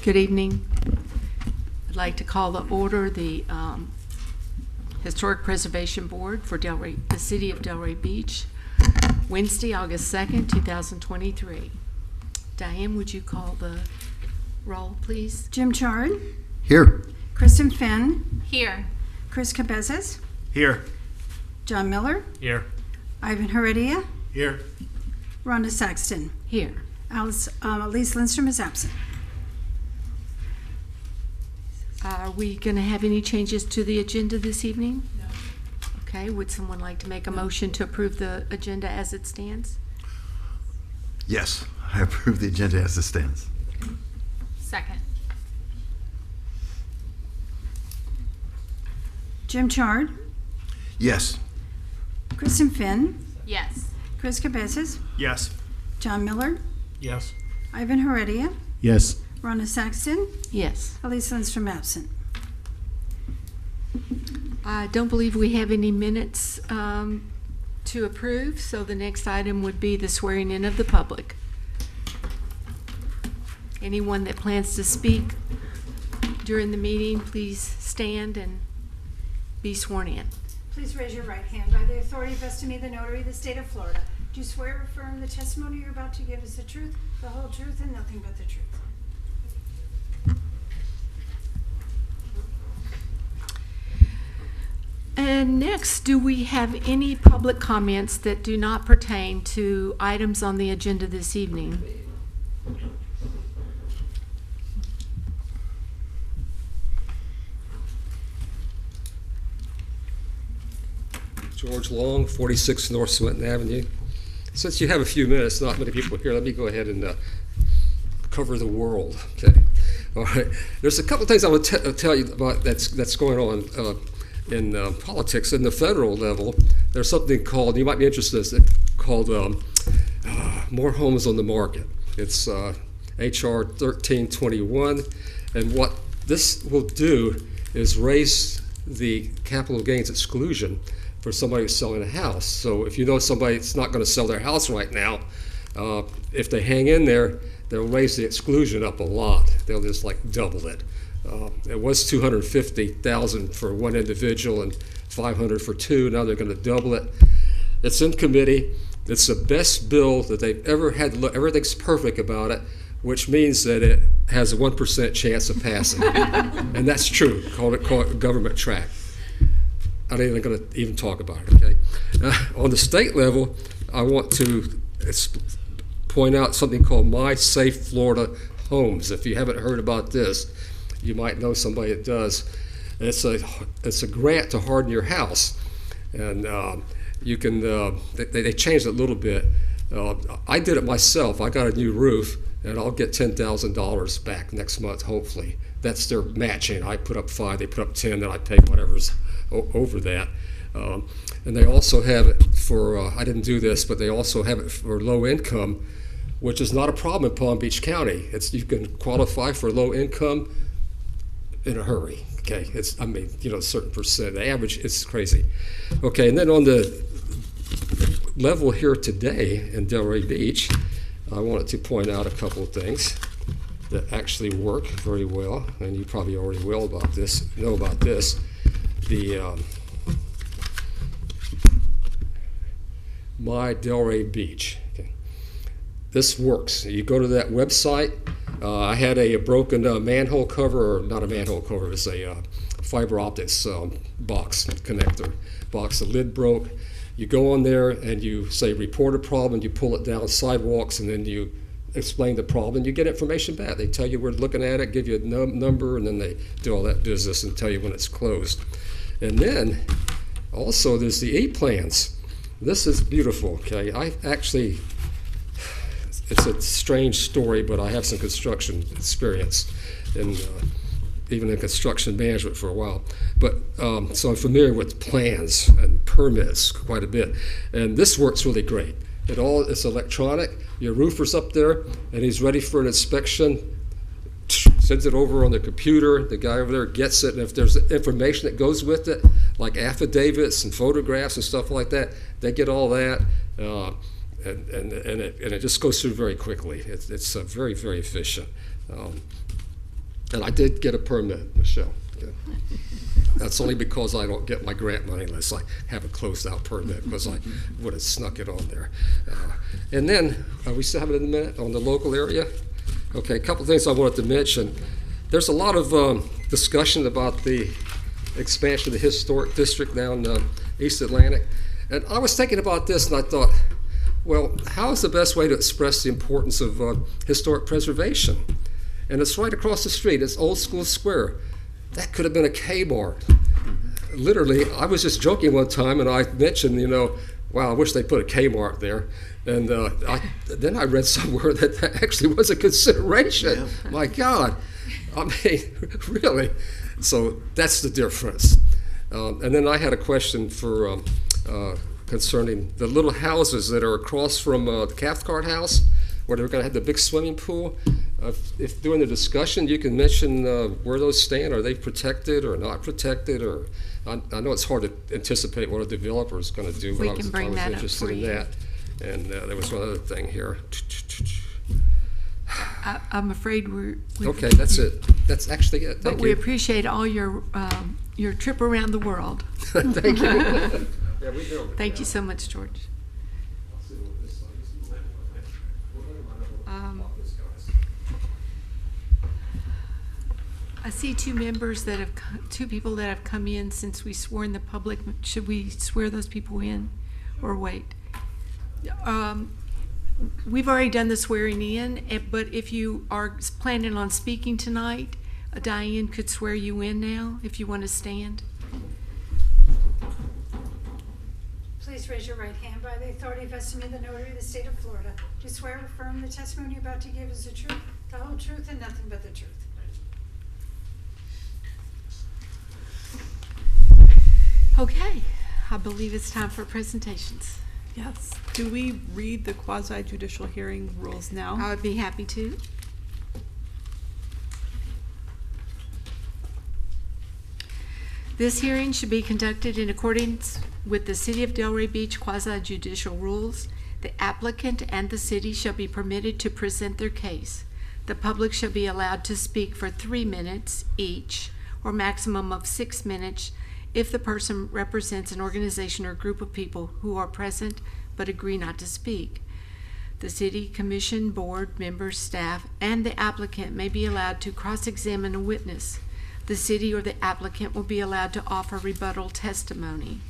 Good evening. I'd like to call to order the Historic Preservation Board for the City of Delray Beach, Wednesday, August 2nd, 2023. Diane, would you call the roll, please? Jim Chard. Here. Kristen Finn. Here. Chris Cabezas. Here. John Miller. Here. Ivan Heredia. Here. Rhonda Saxton. Here. Elise Lindstrom is absent. Are we going to have any changes to the agenda this evening? No. Okay, would someone like to make a motion to approve the agenda as it stands? Yes, I approve the agenda as it stands. Second. Jim Chard. Yes. Kristen Finn. Yes. Chris Cabezas. Yes. John Miller. Yes. Ivan Heredia. Yes. Rhonda Saxton. Yes. Elise Lindstrom absent. I don't believe we have any minutes to approve, so the next item would be the swearing in of the public. Anyone that plans to speak during the meeting, please stand and be sworn in. Please raise your right hand. By the authority vested in me, the notary of the state of Florida, do you swear or affirm the testimony you're about to give is the truth, the whole truth, and nothing but the truth? And next, do we have any public comments that do not pertain to items on the agenda this evening? George Long, 46 North Swinton Avenue. Since you have a few minutes, not many people here, let me go ahead and cover the world. Okay. All right. There's a couple of things I would tell you about that's going on in politics. In the federal level, there's something called, you might be interested in this, called More Homes on the Market. It's HR 1321, and what this will do is raise the capital gains exclusion for somebody who's selling a house. So if you know somebody that's not going to sell their house right now, if they hang in there, they'll raise the exclusion up a lot. They'll just like double it. It was $250,000 for one individual and $500 for two. Now they're going to double it. It's in committee. It's the best bill that they've ever had. Everything's perfect about it, which means that it has a 1% chance of passing. And that's true. Call it government track. I'm not even going to even talk about it, okay? On the state level, I want to point out something called My Safe Florida Homes. If you haven't heard about this, you might know somebody that does. It's a grant to harden your house. And you can, they changed it a little bit. I did it myself. I got a new roof, and I'll get $10,000 back next month, hopefully. That's their matching. I put up 5, they put up 10, then I pay whatever's over that. And they also have it for, I didn't do this, but they also have it for low income, which is not a problem in Palm Beach County. You can qualify for low income in a hurry. Okay, a certain percent. The average is crazy. Okay, and then on the level here today in Delray Beach, I wanted to point out a couple of things that actually work very well, and you probably already know about this. The My Delray Beach. Okay. This works. You go to that website. I had a broken manhole cover, or not a manhole cover, it's a fiber optics box connector box. The lid broke. You go on there and you say report a problem, you pull it down sidewalks, and then you explain the problem, you get information back. They tell you we're looking at it, give you a number, and then they do all that business and tell you when it's closed. And then also there's the E-plans. This is beautiful, okay? It's a strange story, but I have some construction experience, and even in construction management for a while. But so I'm familiar with plans and permits quite a bit, and this works really great. It's electronic. Your roofer's up there, and he's ready for an inspection. Sends it over on the computer. The guy over there gets it, and if there's information that goes with it, like affidavits and photographs and stuff like that, they get all that. And it just goes through very quickly. It's very, very efficient. And I did get a permit, Michelle. Yeah. That's only because I don't get my grant money unless I have a closed-out permit, because I would have snuck it on there. And then, we still have it in a minute on the local area. Okay, a couple things I wanted to mention. There's a lot of discussion about the expansion of the historic district down East Atlantic. And I was thinking about this, and I thought, well, how is the best way to express the importance of historic preservation? And it's right across the street. It's Old School Square. That could have been a Kmart. Literally, I was just joking one time, and I mentioned, wow, I wish they put a Kmart there. And then I read somewhere that actually was a consideration. Yeah. My God. I mean, really. So that's the difference. And then I had a question for concerning the little houses that are across from the Cathcart House, where they're going to have the big swimming pool. If during the discussion you can mention where those stand, are they protected or not protected? Or I know it's hard to anticipate what a developer is going to do, but We I can was bring that up interested for in you. that. And there was one other thing here. I'm afraid we're. Okay, that's it. That's actually it. But Thank we you. appreciate all your trip around the world. Thank you. Yeah, we do. Thank you so much, George. I see two people that have come in since we swore in the public. Should we swear those people in or wait? We've already done the swearing in, but if you are planning on speaking tonight, Diane could swear you in now if you want to stand. Please raise your right hand. By the authority vested in me, the notary of the state of Florida, do swear or affirm the testimony you're about to give is the truth, the whole truth, and nothing but the truth. Okay, I believe it's time for presentations. Yes. Do we read the quasi-judicial hearing rules now? I would be happy to. This hearing should be conducted in accordance with the City of Delray Beach quasi-judicial rules. The applicant and the city shall be permitted to present their case. The public shall be allowed to speak for 3 minutes each, or maximum of 6 minutes if the person represents an organization or group of people who are present but agree not to speak. The city, commission, board, members, staff, and the applicant may be allowed to cross-examine a witness. The city or the applicant will be allowed to offer rebuttal testimony.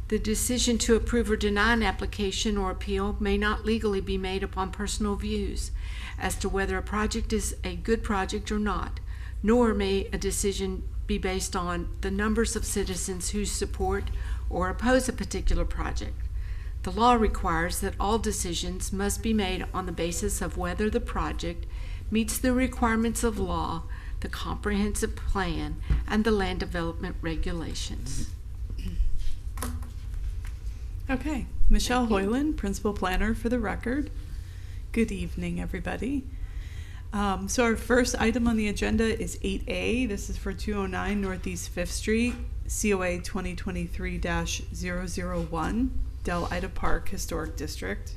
The decision to approve or deny an application or appeal may not legally be made upon personal views as to whether a project is a good project or not, nor may a decision be based on the numbers of citizens who support or oppose a particular project. The law requires that all decisions must be made on the basis of whether the project meets the requirements of law, the comprehensive plan, and the land development regulations. Okay. Michelle Hoyland, Principal Planner for the record. Good evening, everybody. So our first item on the agenda is 8A. This is for 209 Northeast 5th Street, COA 2023-001, Del Ida Park Historic District.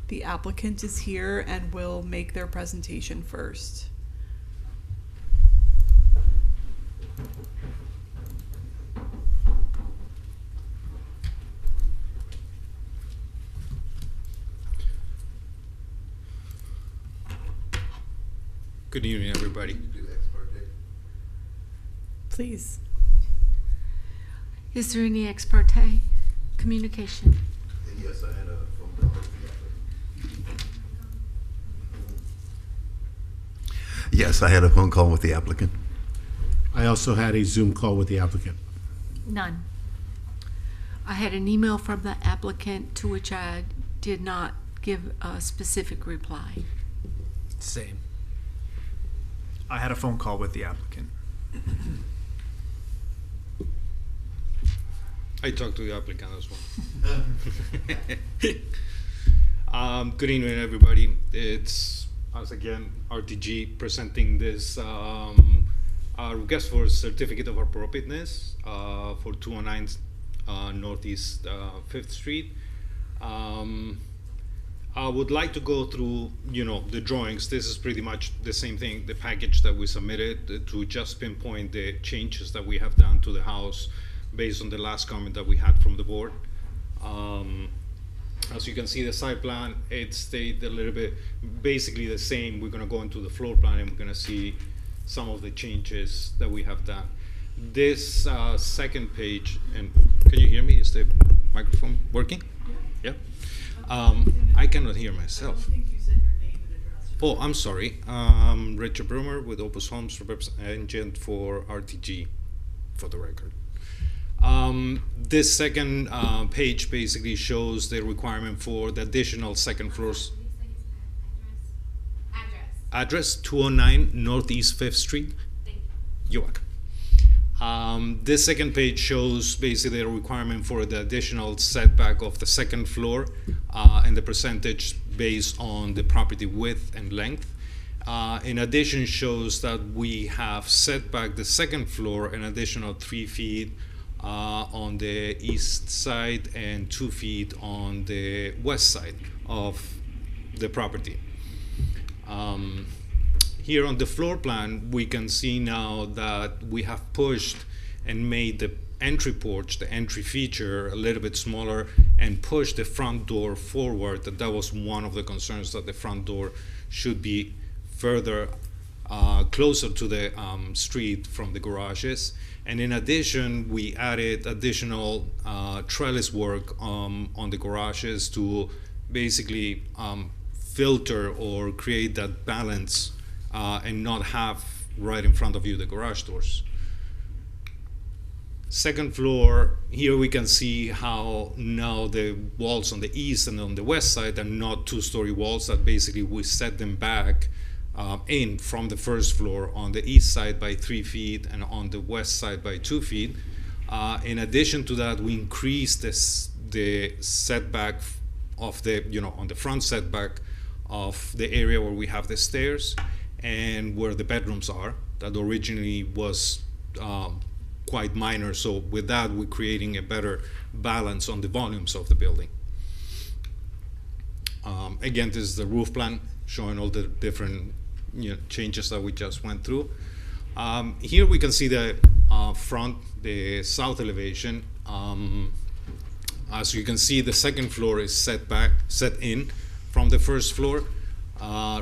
The applicant is here and will make their presentation first. Good evening, everybody. Please. Is there any ex parte communication? Yes, I had a phone call. Yes, I had a phone call with the applicant. I also had a Zoom call with the applicant. None. I had an email from the applicant to which I did not give a specific reply. Same. I had a phone call with the applicant. I talked to the applicant as well. Good evening, everybody. It's us again, RTG, presenting this our request for certificate of appropriateness for 209 Northeast 5th Street. I would like to go through, the drawings. This is pretty much the same thing, the package that we submitted, to just pinpoint the changes that we have done to the house based on the last comment that we had from the board. As you can see, the site plan, it stayed a little bit, basically the same. We're gonna go into the floor plan and we're gonna see some of the changes that we have done. This second page, and can you hear me? Is the microphone working? Yeah. I cannot hear myself. Oh, I'm sorry. Richard Brumer with Opus Homes, agent for RTG, for the record. This second page basically shows the requirement for the additional second floors. Address 209 Northeast 5th Street. Thank you. You're welcome. This second page shows basically the requirement for the additional setback of the second floor and the percentage based on the property width and length. In addition, shows that we have set back the second floor an additional 3 feet on the east side and 2 feet on the west side of the property. Here on the floor plan, we can see now that we have pushed and made the entry porch, the entry feature, a little bit smaller, and pushed the front door forward. That was one of the concerns, that the front door should be further closer to the street from the garages. And in addition, we added additional trellis work on the garages to basically filter or create that balance and not have right in front of you the garage doors. Second floor, here we can see how now the walls on the east and on the west side are not two-story walls, that basically we set them back in from the first floor on the east side by 3 feet and on the west side by 2 feet. In addition to that, we increased the setback of the, on the front setback of the area where we have the stairs and where the bedrooms are, that originally was quite minor. So with that, we're creating a better balance on the volumes of the building. Again, this is the roof plan showing all the different changes that we just went through. Here we can see the front, the south elevation. As you can see, the second floor is set in from the first floor,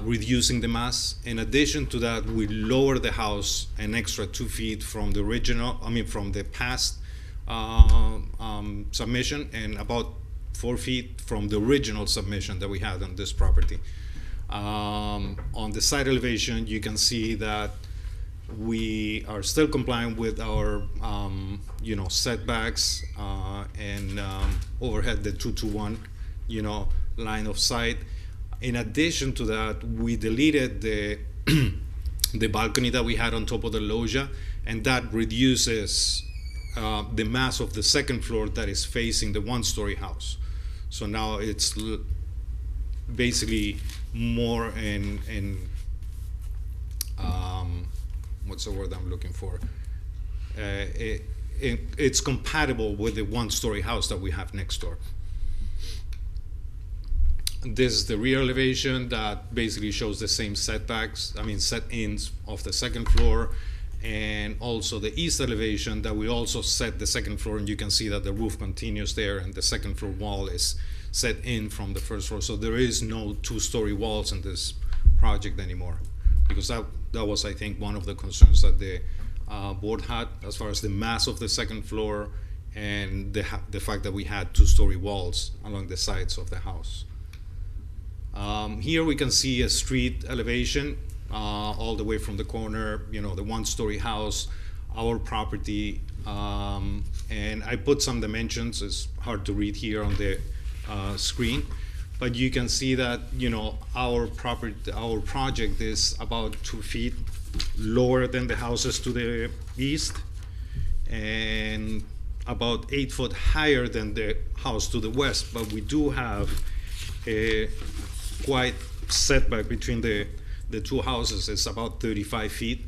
reducing the mass. In addition to that, we lower the house an extra 2 feet from the original, from the past submission, and about 4 feet from the original submission that we had on this property. On the side elevation, you can see that we are still complying with our setbacks and overhead, the 2-to-1 line of sight. In addition to that, we deleted the the balcony that we had on top of the loggia, and that reduces the mass of the second floor that is facing the one-story house. So now it's basically more in what's the word I'm looking for? It's compatible with the one-story house that we have next door. This is the rear elevation that basically shows the same setbacks, set-ins of the second floor, and also the east elevation that we also set the second floor, and you can see that the roof continues there and the second floor wall is set in from the first floor. So there is no two-story walls in this project anymore, because that was, I think, one of the concerns that the board had as far as the mass of the second floor and the fact that we had two-story walls along the sides of the house. Here we can see a street elevation all the way from the corner, the one-story house, our property, and I put some dimensions. It's hard to read here on the screen, but you can see that our project is about 2 feet lower than the houses to the east, and about 8 foot higher than the house to the west. But we do have a quite setback between the two houses. It's about 35 feet.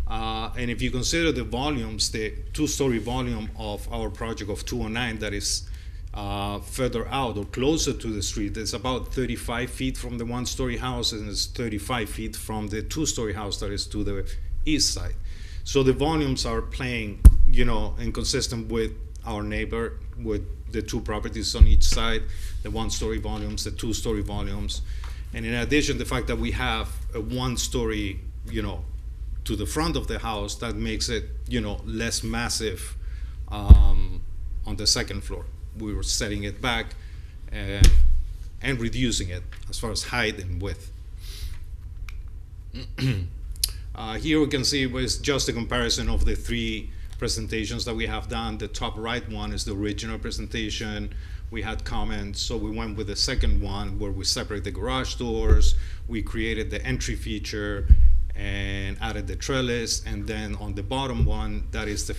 And if you consider the volumes, the two-story volume of our project of 209, that is further out or closer to the street. It's about 35 feet from the one-story house, and it's 35 feet from the two-story house that is to the east side. So the volumes are playing, inconsistent with our neighbor, with the two properties on each side, the one-story volumes, the two-story volumes. And in addition, the fact that we have a one-story, to the front of the house, that makes it, less massive on the second floor. We were setting it back and reducing it as far as height and width. Here we can see was just a comparison of the three presentations that we have done. The top right one is the original presentation. We had comments, so we went with the second one where we separate the garage doors, we created the entry feature and added the trellis, and then on the bottom one, that is the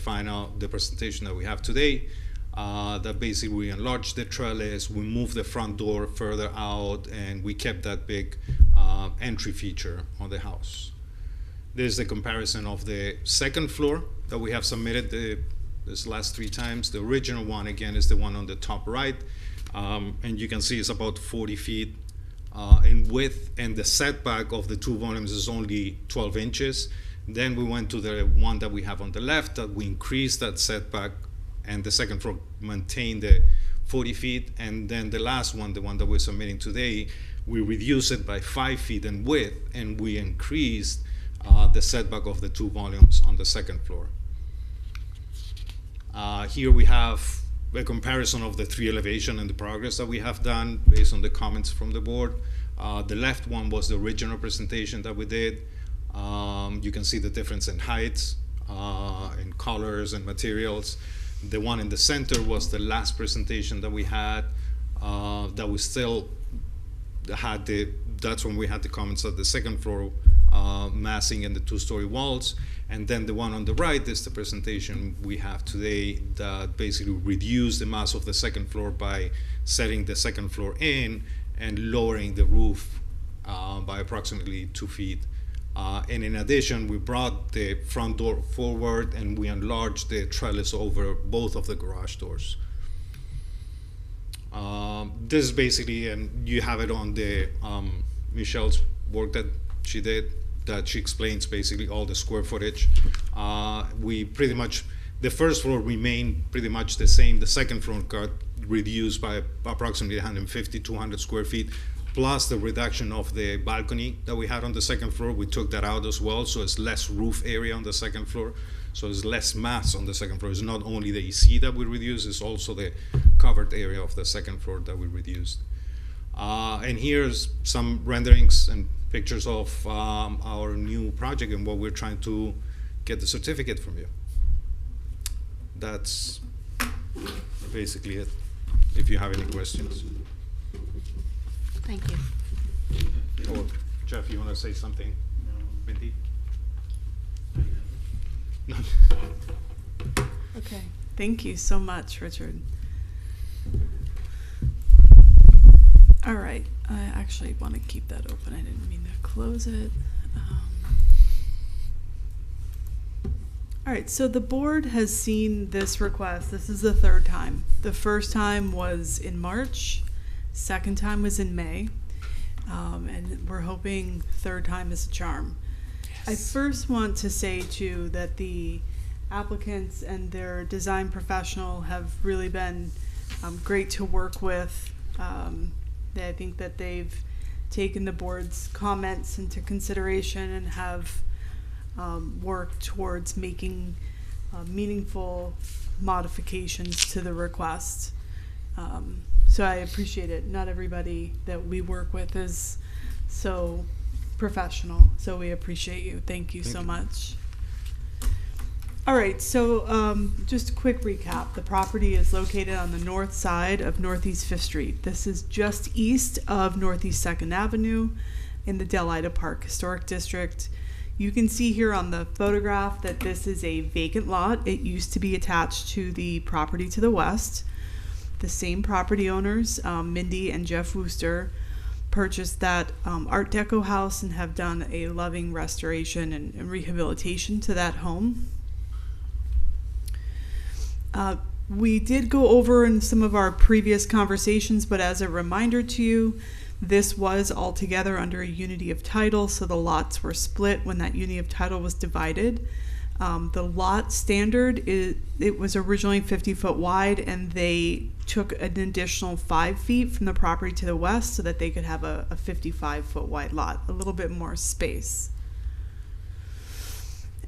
presentation that we have today. That basically we enlarged the trellis, we moved the front door further out, and we kept that big entry feature on the house. This is the comparison of the second floor that we have submitted this last 3 times. The original one, again, is the one on the top right, and you can see it's about 40 feet in width, and the setback of the two volumes is only 12 inches. Then we went to the one that we have on the left, that we increased that setback, and the second floor maintained the 40 feet. And then the last one, the one that we're submitting today, we reduced it by 5 feet in width, and we increased the setback of the two volumes on the second floor. Here we have a comparison of the 3 elevation and the progress that we have done based on the comments from the board. The left one was the original presentation that we did. You can see the difference in heights, in colors and materials. The one in the center was the last presentation that we had, that we still had that's when we had the comments of the second floor massing and the 2-story walls. And then the one on the right is the presentation we have today that basically reduced the mass of the second floor by setting the second floor in and lowering the roof by approximately 2 feet. And in addition, we brought the front door forward and we enlarged the trellis over both of the garage doors. This is basically, and you have it on the Michelle's work that she did, that she explains basically all the square footage. We pretty much, the first floor remained pretty much the same. The second floor got reduced by approximately 150, 200 square feet, plus the reduction of the balcony that we had on the second floor. We took that out as well, so it's less roof area on the second floor. So it's less mass on the second floor. It's not only the AC that we reduced, it's also the covered area of the second floor that we reduced. And here's some renderings and pictures of our new project and what we're trying to get the certificate from you. That's basically it, if you have any questions. Thank you. Or Jeff, you want to say something? No. Mindy? No. Okay, thank you so much, Richard. All right, I actually want to keep that open. I didn't mean to close it. All right, so the board has seen this request. This is the 3rd time. The first time was in March, second time was in May, and we're hoping 3rd time is a charm. Yes. I first want to say, too, that the applicants and their design professional have really been great to work with. I think that they've taken the board's comments into consideration and have worked towards making meaningful modifications to the request. So I appreciate it. Not everybody that we work with is so professional, so we appreciate you. Thank you so much. All right, so just a quick recap. The property is located on the north side of Northeast 5th Street. This is just east of Northeast 2nd Avenue in the Del Ida Park Historic District. You can see here on the photograph that this is a vacant lot. It used to be attached to the property to the west. The same property owners, Mindy and Jeff Wooster, purchased that Art Deco house and have done a loving restoration and rehabilitation to that home. We did go over in some of our previous conversations, but as a reminder to you, this was all together under a unity of title, so the lots were split when that unity of title was divided. The lot standard, it was originally 50 foot wide, and they took an additional 5 feet from the property to the west so that they could have a 55 foot wide lot, a little bit more space.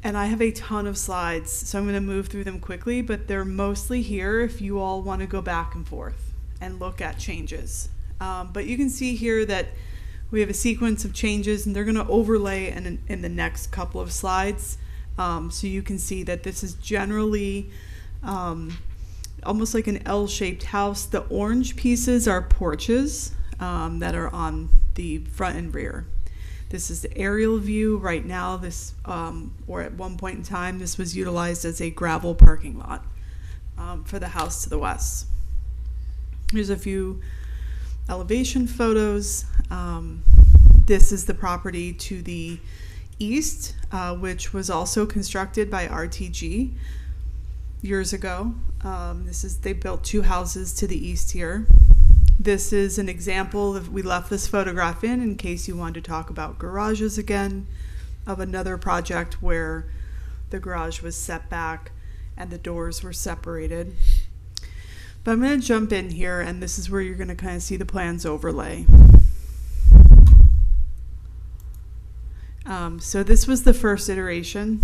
And I have a ton of slides, so I'm going to move through them quickly, but they're mostly here if you all want to go back and forth and look at changes. But you can see here that we have a sequence of changes, and they're going to overlay in the next couple of slides. So you can see that this is generally almost like an L-shaped house. The orange pieces are porches that are on the front and rear. This is the aerial view right now. This, or at one point in time, this was utilized as a gravel parking lot for the house to the west. Here's a few elevation photos. This is the property to the east, which was also constructed by RTG years ago. They built 2 houses to the east here. This is an example of, we left this photograph in case you wanted to talk about garages again, of another project where the garage was set back and the doors were separated. But I'm going to jump in here, and this is where you're going to kind of see the plans overlay. So this was the first iteration.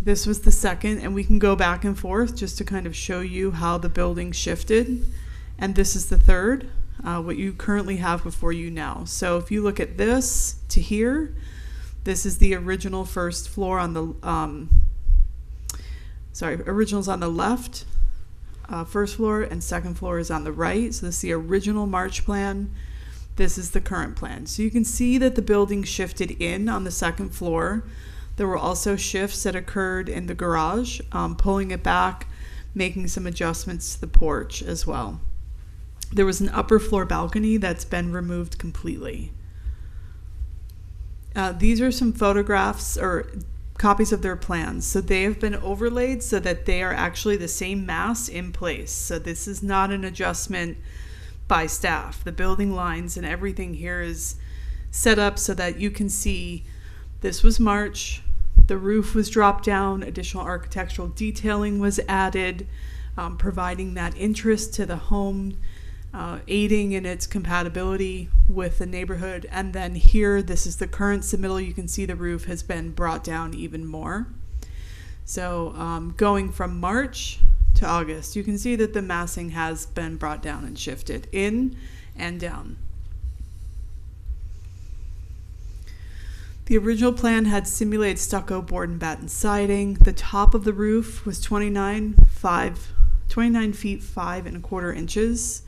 This was the second, and we can go back and forth just to kind of show you how the building shifted. And this is the third, what you currently have before you now. So if you look at this to here, this is the original first floor on the, original's on the left, first floor, and second floor is on the right. So this is the original March plan. This is the current plan. So you can see that the building shifted in on the second floor. There were also shifts that occurred in the garage, pulling it back, making some adjustments to the porch as well. There was an upper floor balcony that's been removed completely. These are some photographs or copies of their plans. So they have been overlaid so that they are actually the same mass in place. So this is not an adjustment by staff. The building lines and everything here is set up so that you can see this was March, the roof was dropped down, additional architectural detailing was added, providing that interest to the home, aiding in its compatibility with the neighborhood. And then here, this is the current submittal. You can see the roof has been brought down even more. So going from March to August, you can see that the massing has been brought down and shifted in and down. The original plan had simulated stucco, board, and batten siding. The top of the roof was 29 feet 5 1/4 inches.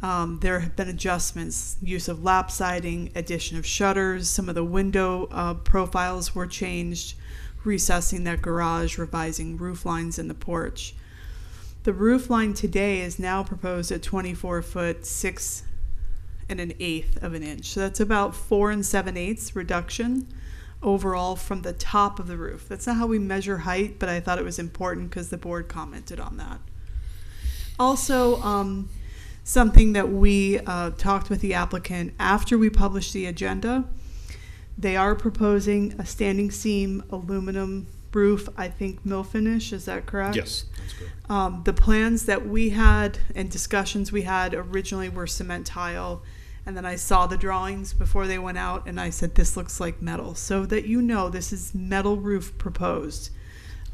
There have been adjustments, use of lap siding, addition of shutters. Some of the window profiles were changed, recessing that garage, revising roof lines in the porch. The roof line today is now proposed at 24 foot 6 1/8 of an inch. So that's about 4 7/8 reduction overall from the top of the roof. That's not how we measure height, but I thought it was important because the board commented on that. Also, something that we talked with the applicant after we published the agenda, they are proposing a standing seam aluminum roof, I think mill finish, is that correct? Yes, that's good. The plans that we had and discussions we had originally were cement tile, and then I saw the drawings before they went out and I said this looks like metal, so that you know this is metal roof proposed.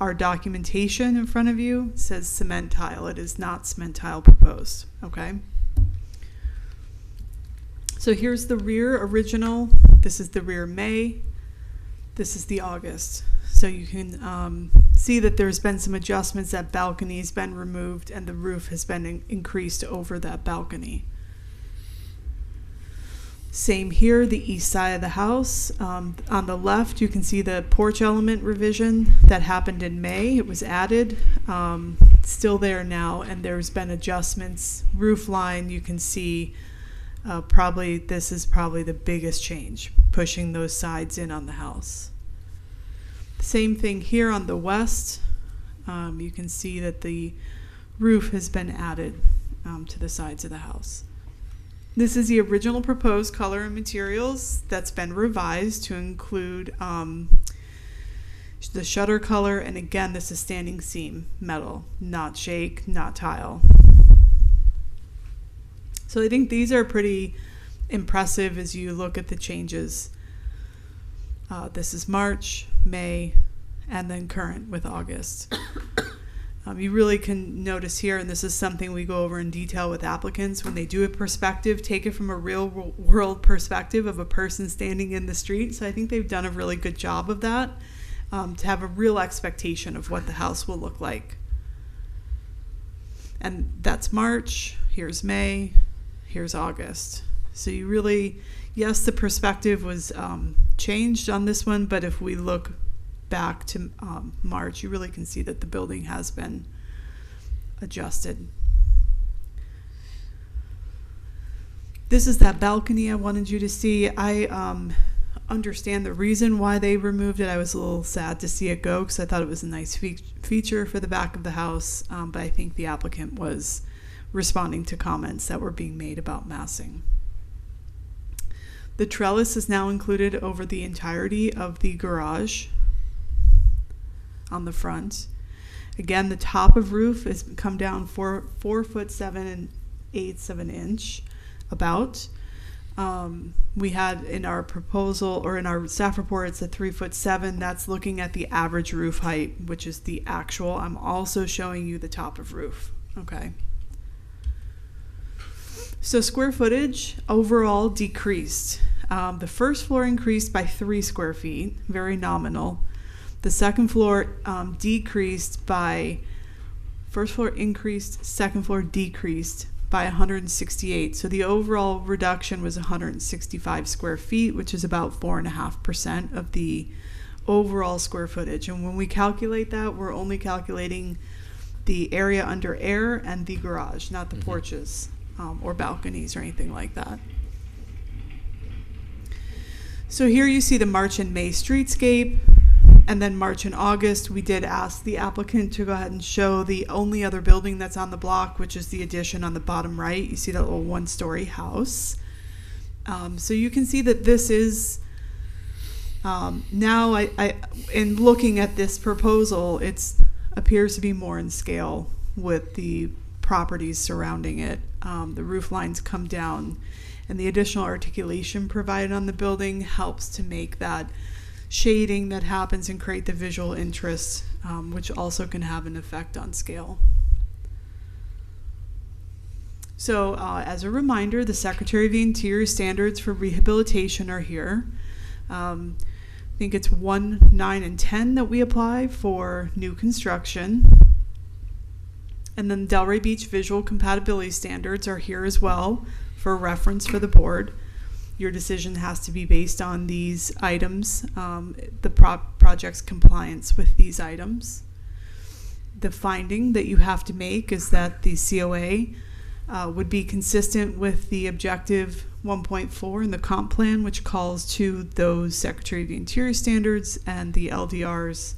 Our documentation in front of you says cement tile. It is not cement tile proposed, okay? So here's the rear original. This is the rear May. This is the August. So you can see that there's been some adjustments. That balcony's been removed and the roof has been increased over that balcony. Same here, the east side of the house. On the left, you can see the porch element revision that happened in May. It was added. It's still there now, and there's been adjustments. Roof line, you can see this is probably the biggest change, pushing those sides in on the house. Same thing here on the west. you can see that the roof has been added to the sides of the house. This is the original proposed color and materials that's been revised to include the shutter color, and again, this is standing seam metal, not shake, not tile. So I think these are pretty impressive as you look at the changes. This is March, May, and then current with August. You really can notice here, and this is something we go over in detail with applicants, when they do a perspective, take it from a real world perspective of a person standing in the street. So I think they've done a really good job of that, to have a real expectation of what the house will look like. And that's March, here's May, here's August. So you really, yes, the perspective was changed on this one, but if we look back to March, you really can see that the building has been adjusted. This is that balcony I wanted you to see. I understand the reason why they removed it. I was a little sad to see it go because I thought it was a nice feature for the back of the house, but I think the applicant was responding to comments that were being made about massing. The trellis is now included over the entirety of the garage on the front. Again, the top of roof has come down 4'7" 8" of an inch, about. We had in our proposal, or in our staff report, it's a 3'7". That's looking at the average roof height, which is the actual. I'm also showing you the top of roof. Okay. So square footage overall decreased. The first floor increased by 3 square feet, very nominal. The second floor decreased by, first floor increased, second floor decreased by 168. So the overall reduction was 165 square feet, which is about 4.5% of the overall square footage. And when we calculate that, we're only calculating the area under air and the garage, not the porches or balconies or anything like that. So here you see the March and May streetscape. And then March and August, we did ask the applicant to go ahead and show the only other building that's on the block, which is the addition on the bottom right. You see that little 1-story house. So you can see that this is, now in looking at this proposal, it appears to be more in scale with the properties surrounding it. The roof lines come down, and the additional articulation provided on the building helps to make that shading that happens and create the visual interest, which also can have an effect on scale. So as a reminder, the Secretary of the Interior standards for rehabilitation are here. I think it's 1, 9, and 10 that we apply for new construction. And then Delray Beach visual compatibility standards are here as well for reference for the board. Your decision has to be based on these items, the project's compliance with these items. The finding that you have to make is that the COA would be consistent with the objective 1.4 in the comp plan, which calls to those Secretary of the Interior standards and the LDRs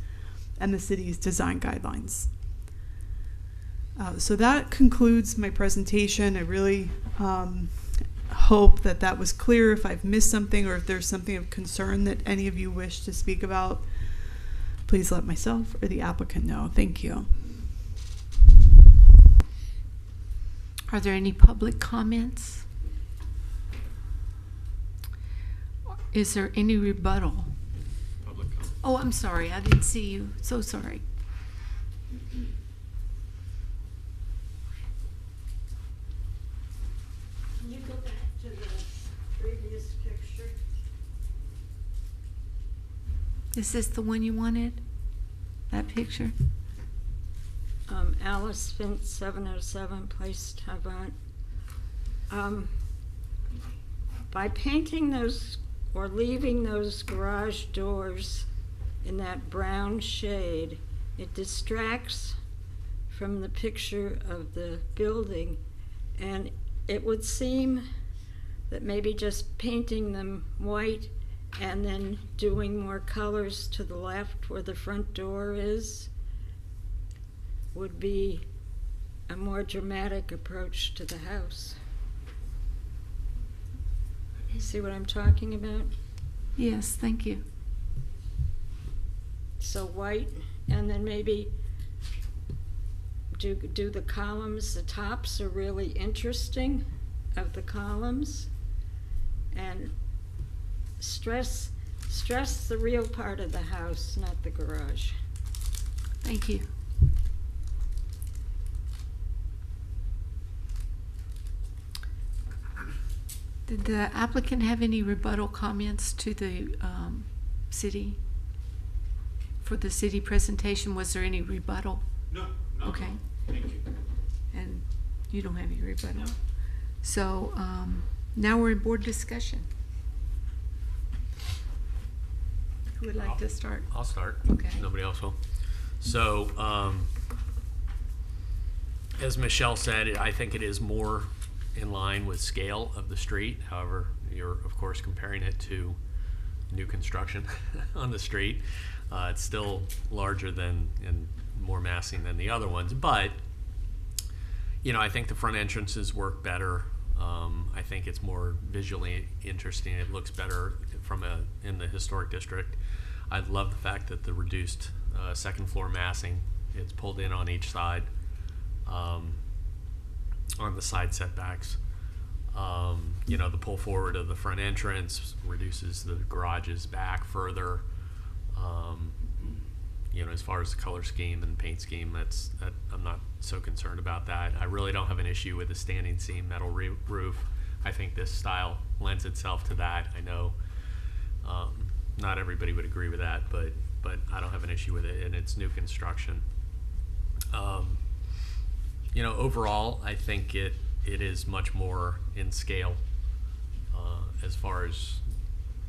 and the city's design guidelines. So that concludes my presentation. I really hope that that was clear. If I've missed something or if there's something of concern that any of you wish to speak about, please let myself or the applicant know. Thank you. Are there any public comments? Is there any rebuttal? Public comment. Oh, I'm sorry. I didn't see you. So sorry. Can you go back to the previous picture? Is this the one you wanted? That picture? Alice Finch, 707 Place Tavant. By painting those or leaving those garage doors in that brown shade, it distracts from the picture of the building, and it would seem that maybe just painting them white and then doing more colors to the left where the front door is would be a more dramatic approach to the house. See what I'm talking about? Yes, thank you. So white, and then maybe do the columns, the tops are really interesting of the columns, and stress the real part of the house, not the garage. Thank you. Did the applicant have any rebuttal comments to the city? For the city presentation, was there any rebuttal? No. Okay. Thank you. And you don't have any rebuttal? No. So now we're in board discussion. Who would like to start? I'll start. Okay. Nobody else will. So, as Michelle said, I think it is more in line with scale of the street. However, you're of course comparing it to new construction on the street. It's still larger than and more massing than the other ones, but you know, I think the front entrances work better. I think it's more visually interesting. It looks better in the historic district. I love the fact that the reduced second floor massing, it's pulled in on each side, on the side setbacks. You know, the pull forward of the front entrance reduces the garages back further. You know, as far as the color scheme and paint scheme, I'm not so concerned about that. I really don't have an issue with the standing seam metal roof. I think this style lends itself to that. I know not everybody would agree with that, but I don't have an issue with it, and it's new construction. You know, overall, I think it is much more in scale as far as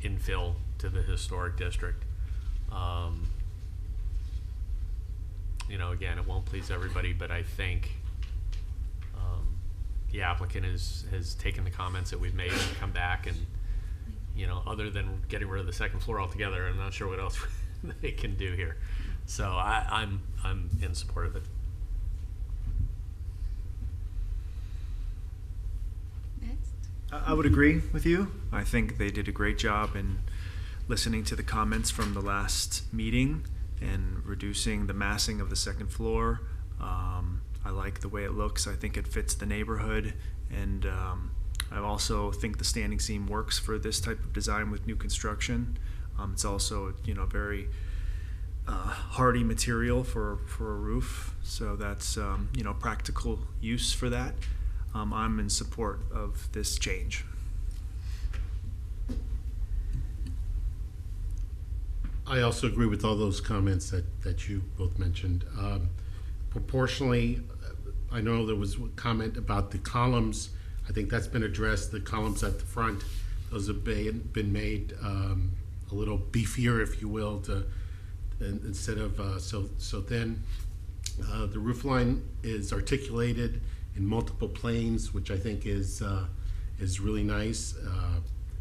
infill to the historic district. You know, again, it won't please everybody, but I think the applicant has taken the comments that we've made and come back, and you know, other than getting rid of the second floor altogether, I'm not sure what else they can do here. So I'm in support of it. Next. I would agree with you. I think they did a great job in listening to the comments from the last meeting and reducing the massing of the second floor. I like the way it looks. I think it fits the neighborhood, and I also think the standing seam works for this type of design with new construction. It's also, you know, very hardy material for a roof, so that's you know, practical use for that. I'm in support of this change. I also agree with all those comments that you both mentioned. Proportionally, I know there was a comment about the columns. I think that's been addressed. The columns at the front, those have been made a little beefier, if you will, instead of so thin. The roof line is articulated in multiple planes, which I think is really nice,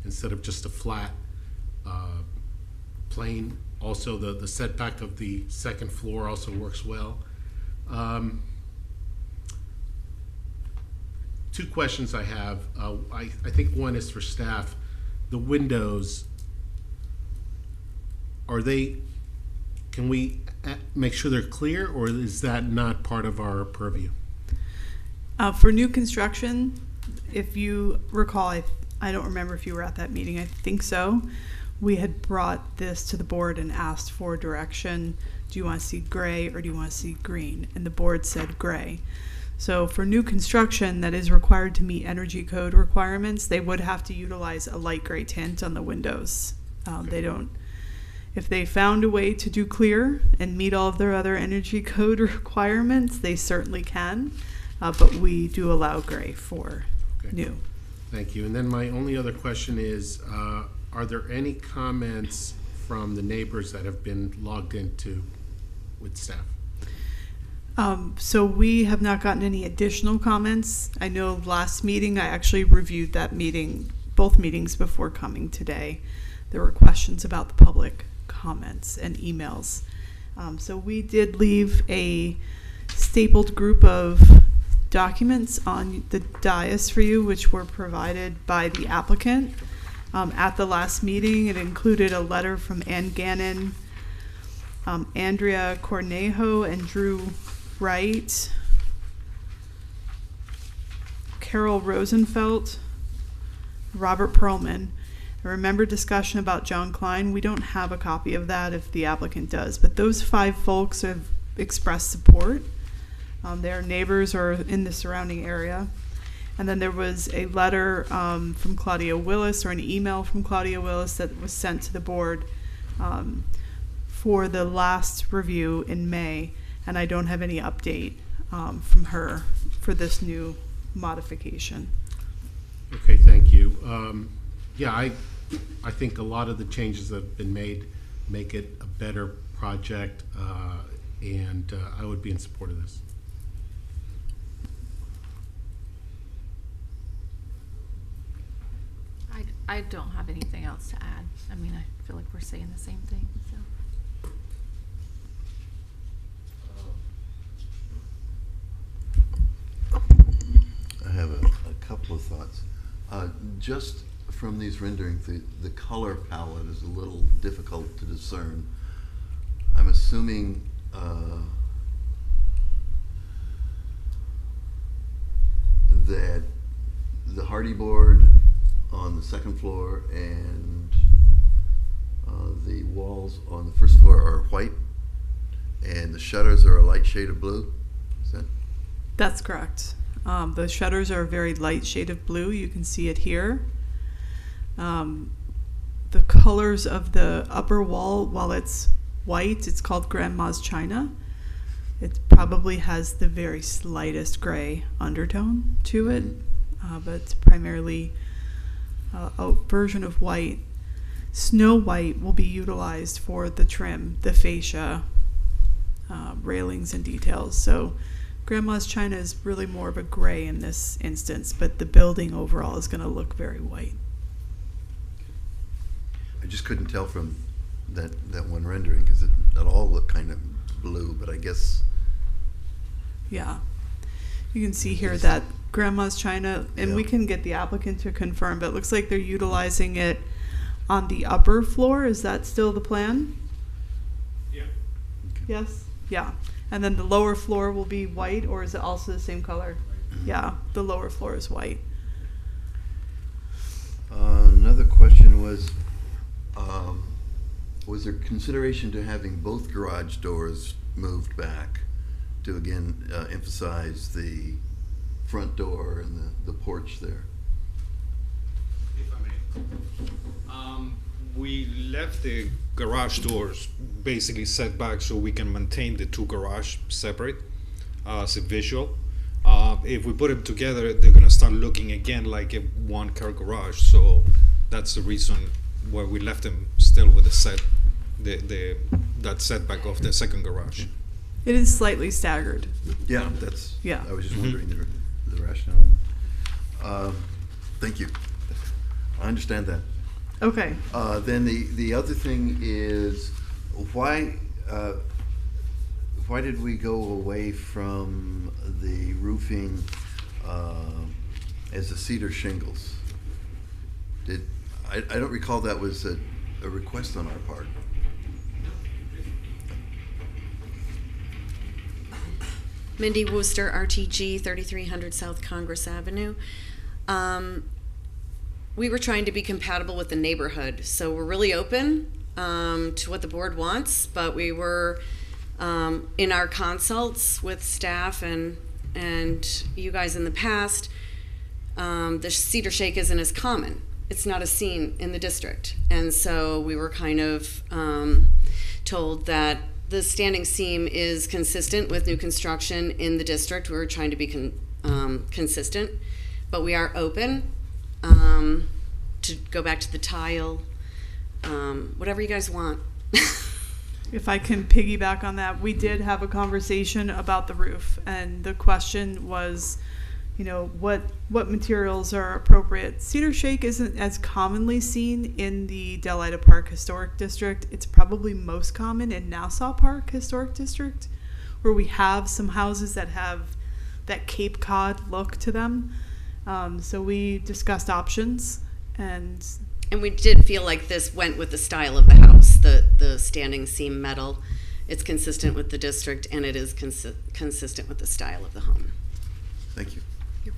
instead of just a flat plane. Also, the setback of the second floor also works well. Two questions I have. I think one is for staff. The windows, can we make sure they're clear, or is that not part of our purview? For new construction, if you recall, I don't remember if you were at that meeting, I think so. We had brought this to the board and asked for direction. Do you want to see gray or do you want to see green? And the board said gray. So for new construction that is required to meet energy code requirements, they would have to utilize a light gray tint on the windows. They don't, if they found a way to do clear and meet all of their other energy code requirements, they certainly can. But we do allow gray for new. Thank you. And then my only other question is, are there any comments from the neighbors that have been logged into with staff? So we have not gotten any additional comments. I know last meeting, I actually reviewed that meeting, both meetings before coming today. There were questions about the public comments and emails. So we did leave a stapled group of documents on the dais for you, which were provided by the applicant. At the last meeting, it included a letter from Ann Gannon, Andrea Cornejo, and Drew Wright, Carol Rosenfeld, Robert Perlman. I remember discussion about John Klein. We don't have a copy of that if the applicant does, but those 5 folks have expressed support. Their neighbors are in the surrounding area. And then there was a letter from Claudia Willis, or an email from Claudia Willis, that was sent to the board for the last review in May. And I don't have any update from her for this new modification. Okay, thank you. Yeah, I think a lot of the changes that have been made make it a better project, and I would be in support of this. I don't have anything else to add. I mean, I feel like we're saying the same thing, so. I have a couple of thoughts. Just from these renderings, the color palette is a little difficult to discern. I'm assuming that the hardy board on the second floor and the walls on the first floor are white, and the shutters are a light shade of blue. Is that? That's correct. The shutters are a very light shade of blue. You can see it here. The colors of the upper wall, while it's white, it's called Grandma's China. It probably has the very slightest gray undertone to it, but it's primarily a version of white. Snow white will be utilized for the trim, the fascia, railings and details. So Grandma's China is really more of a gray in this instance, but the building overall is going to look very white. I just couldn't tell from that one rendering because it all looked kind of blue, but I guess. Yeah. You can see here that Grandma's China, and we can get the applicant to confirm, but it looks like they're utilizing it on the upper floor. Is that still the plan? Yeah. Okay. Yes? Yeah. And then the lower floor will be white, or is it also the same color? Yeah, the lower floor is white. Another question was there consideration to having both garage doors moved back to again emphasize the front door and the porch there? If I may. We left the garage doors basically set back so we can maintain the 2 garage separate as a visual. If we put them together, they're gonna start looking again like a 1-car garage. So that's the reason why we left them still with that setback of the second garage. It is slightly staggered. Yeah, that's. Yeah. I was just wondering the rationale. Thank you. I understand that. Okay. Then the other thing is why did we go away from the roofing as the cedar shingles? I don't recall that was a request on our part. Mindy Wooster, RTG, 3300 South Congress Avenue. We were trying to be compatible with the neighborhood, so we're really open to what the board wants, but we were in our consults with staff and you guys in the past, the cedar shake isn't as common. It's not as seen in the district, and so we were kind of told that the standing seam is consistent with new construction in the district. We were trying to be consistent, but we are open to go back to the tile, whatever you guys want. If I can piggyback on that, we did have a conversation about the roof, and the question was, you know, what materials are appropriate. Cedar shake isn't as commonly seen in the Delita Park Historic District. It's probably most common in Nassau Park Historic District, where we have some houses that have that Cape Cod look to them. So we discussed options, and we did feel like this went with the style of the house, the standing seam metal. It's consistent with the district, and it is consistent with the style of the home. Thank you. I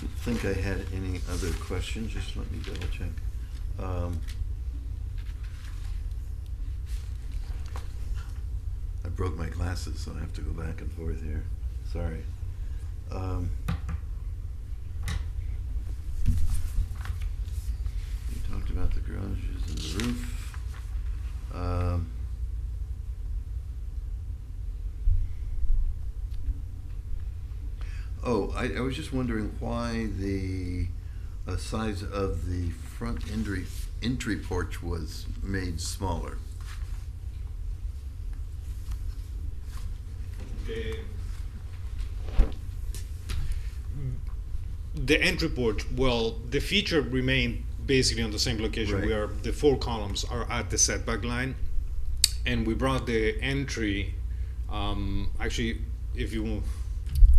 don't think I had any other questions. Just let me double check. I broke my glasses, so I have to go back and forth here. Sorry. We talked about the garages and the roof. I was just wondering why the size of the front entry porch was made smaller. The entry porch, well, the feature remained basically on the same location. Right. Where the 4 columns are at the setback line, and we brought the entry. Actually, if you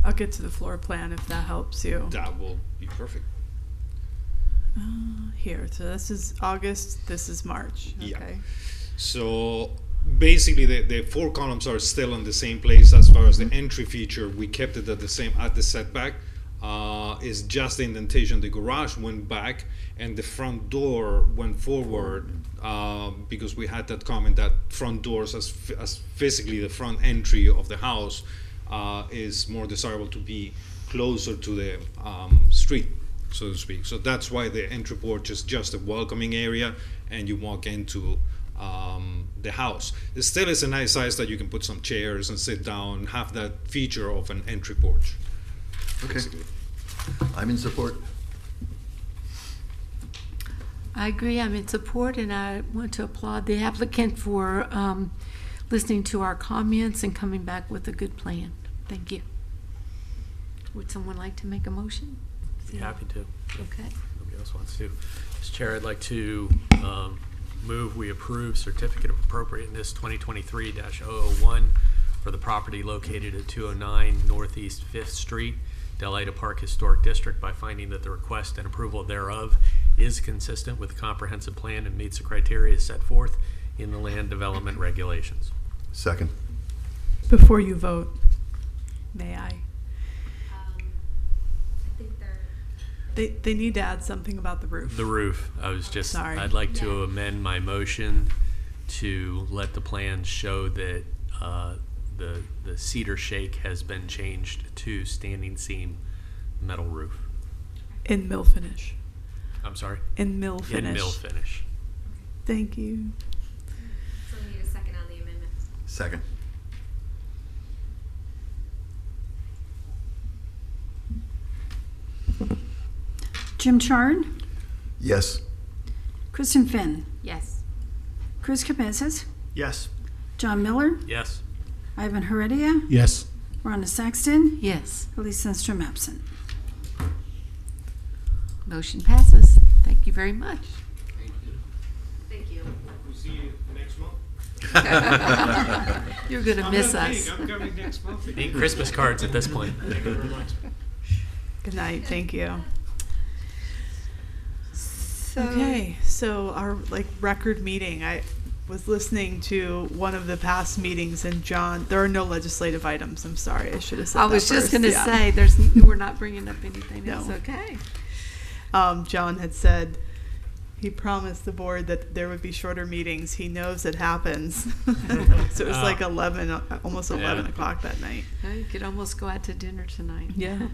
I'll get to the floor plan if that helps you. that will be perfect. Here, so this is August, this is March. Yeah. Okay. So basically, the 4 columns are still in the same place as far as the entry feature. We kept it at the setback. Is just the indentation. The garage went back, and the front door went forward because we had that comment that front doors, as physically the front entry of the house, is more desirable to be closer to the street, so to speak. So that's why the entry porch is just a welcoming area, and you walk into the house. It still is a nice size that you can put some chairs and sit down, have that feature of an entry porch. Okay. Basically. I'm in support. I agree, I'm in support, and I want to applaud the applicant for listening to our comments and coming back with a good plan. Thank you. Would someone like to make a motion? Be happy to. Okay. Nobody else wants to. Mr. Chair, I'd like to move we approve certificate of appropriateness 2023-001 for the property located at 209 Northeast 5th Street, Delita Park Historic District, by finding that the request and approval thereof is consistent with the comprehensive plan and meets the criteria set forth in the land development regulations. Second. Before you vote, may I? I think They need to add something about the roof. The roof, Sorry. I'd like to amend my motion to let the plan show that the cedar shake has been changed to standing seam metal roof. In mill finish. I'm sorry? In mill finish. In mill finish. Thank you. so we need a second on the amendment. Second. Jim Chard, Yes. Kristen Finn, Yes. Cruz Cabezas, Yes. John Miller, Yes. Ivan Heredia, Yes. Rhonda Saxton, Yes, Elise Lindstrom absent. motion passes. Thank you very much. Thank you. We'll see you next month. You're gonna miss us. I'm coming next month. Need Christmas cards at this point. Thank you very much. Good night. Thank you. So, Okay, so our record meeting, I was listening to one of the past meetings, and John, there are no legislative items. I'm sorry, I should have said I that was just first, gonna yeah. say, we're not bringing up anything. No. It's okay. John had said he promised the board that there would be shorter meetings. He knows it happens. So it was like 11, almost 11 o'clock that night. You could almost go out to dinner tonight. Yeah.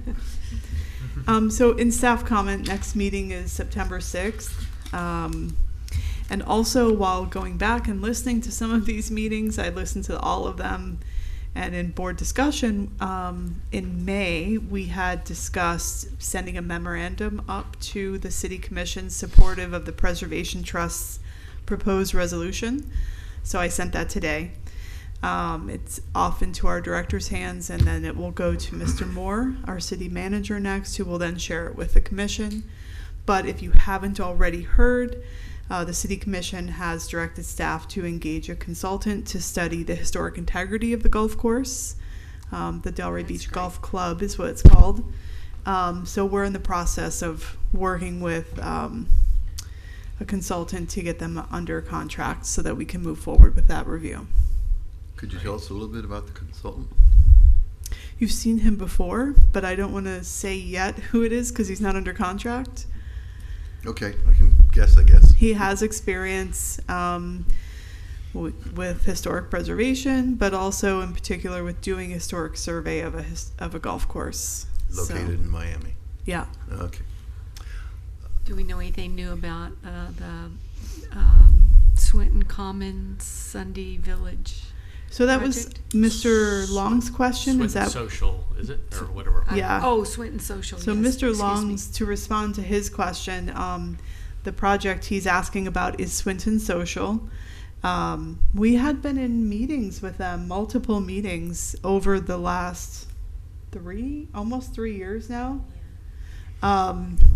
So in staff comment, next meeting is September 6th. And also while going back and listening to some of these meetings, I listened to all of them. And in board discussion, in May, we had discussed sending a memorandum up to the City Commission supportive of the Preservation Trust's proposed resolution. So I sent that today. It's off into our director's hands, and then it will go to Mr. Moore, our city manager, next, who will then share it with the commission. But if you haven't already heard, The City Commission has directed staff to engage a consultant to study the historic integrity of the golf course. The Delray Beach Golf Club is what it's called. So we're in the process of working with a consultant to get them under contract so that we can move forward with that review. Could you tell us a little bit about the consultant? You've seen him before, but I don't want to say yet who it is because he's not under contract. Okay, I can guess, I guess. He has experience with historic preservation, but also in particular with doing a historic survey of a golf course. Located in Miami. Yeah. Okay. Do we know anything new about the Swinton Commons Sunday Village? So that project? was Mr. Long's question. Swinton Is that social, is it, or whatever? Yeah. Oh, Swinton Social. So yes. Mr. Excuse Long's, me. to respond to his question, the project he's asking about is Swinton Social. We had been in meetings with them, multiple meetings over the last almost 3 years now.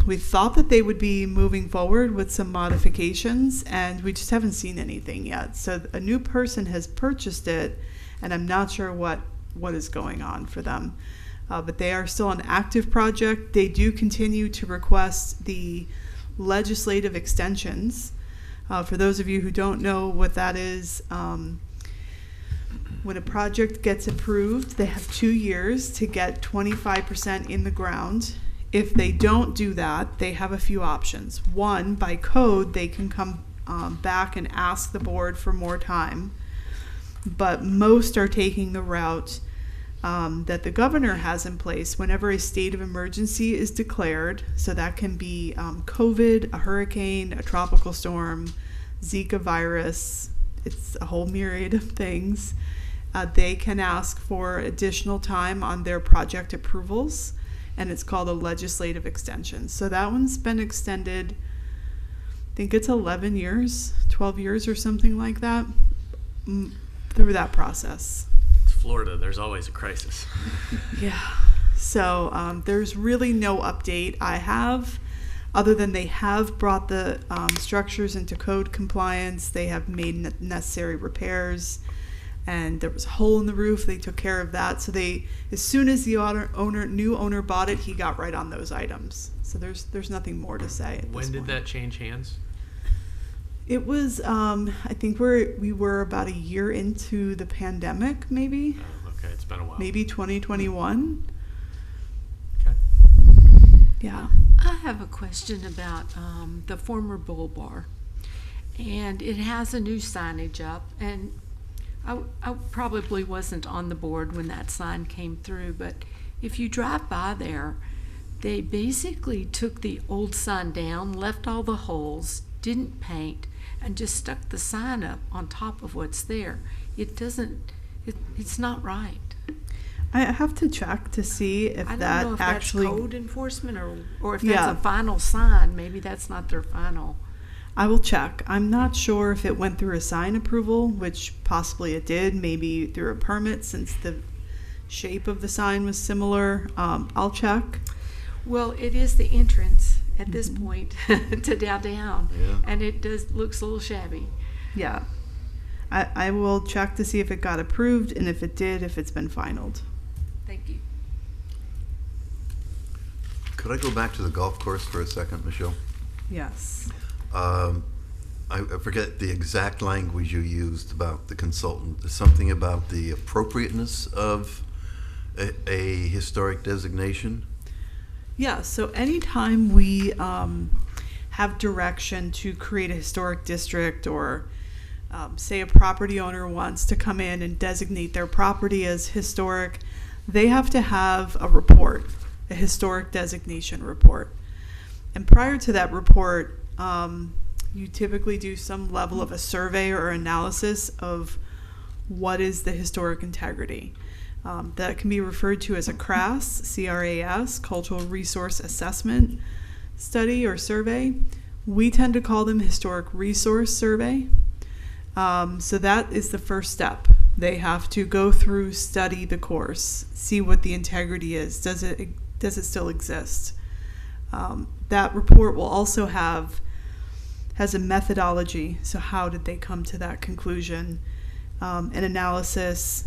We thought that they would be moving forward with some modifications, and we just haven't seen anything yet. So a new person has purchased it, and I'm not sure what is going on for them. But they are still an active project. They do continue to request the legislative extensions. For those of you who don't know what that is, when a project gets approved, they have 2 years to get 25% in the ground. If they don't do that, they have a few options. One, by code, they can come back and ask the board for more time. But most are taking the route that the governor has in place whenever a state of emergency is declared. So that can be COVID, a hurricane, a tropical storm, Zika virus. It's a whole myriad of things. They can ask for additional time on their project approvals, and it's called a legislative extension. So that one's been extended, I think it's 11 years, 12 years or something like that, through that process. It's Florida, there's always a crisis. Yeah. So there's really no update I have, other than they have brought the structures into code compliance. They have made necessary repairs, and there was a hole in the roof. They took care of that. So they, as soon as the new owner bought it, he got right on those items. So there's nothing more to say at this When did point. that change hands? It was, I think we were about a year into the pandemic, maybe. Oh, okay, it's been a while. Maybe 2021. Okay. Yeah. I have a question about the former Bull Bar, and it has a new signage up, and I probably wasn't on the board when that sign came through, but if you drive by there, they basically took the old sign down, left all the holes, didn't paint, and just stuck the sign up on top of what's there. It's not right. I have to check to see if I don't that know if actually. that's code enforcement or if Yeah. that's a final sign. Maybe that's not their final. I will check. I'm not sure if it went through a sign approval, which possibly it did, maybe through a permit since the shape of the sign was similar. I'll check. Well, it is the entrance at this point to down, Yeah. and it looks a little shabby. Yeah. I will check to see if it got approved, and if it did, if it's been finalized. Thank you. Could I go back to the golf course for a second, Michelle? Yes. I forget the exact language you used about the consultant. Something about the appropriateness of a historic designation. Yeah, so anytime we have direction to create a historic district, or say a property owner wants to come in and designate their property as historic, they have to have a report, a historic designation report. And prior to that report, you typically do some level of a survey or analysis of what is the historic integrity. That can be referred to as a CRAS, C-R-A-S, Cultural Resource Assessment Study or Survey. We tend to call them Historic Resource Survey. So that is the first step. They have to go through, study the course, see what the integrity is. Does it still exist? That report will also have has a methodology. So how did they come to that conclusion? An analysis,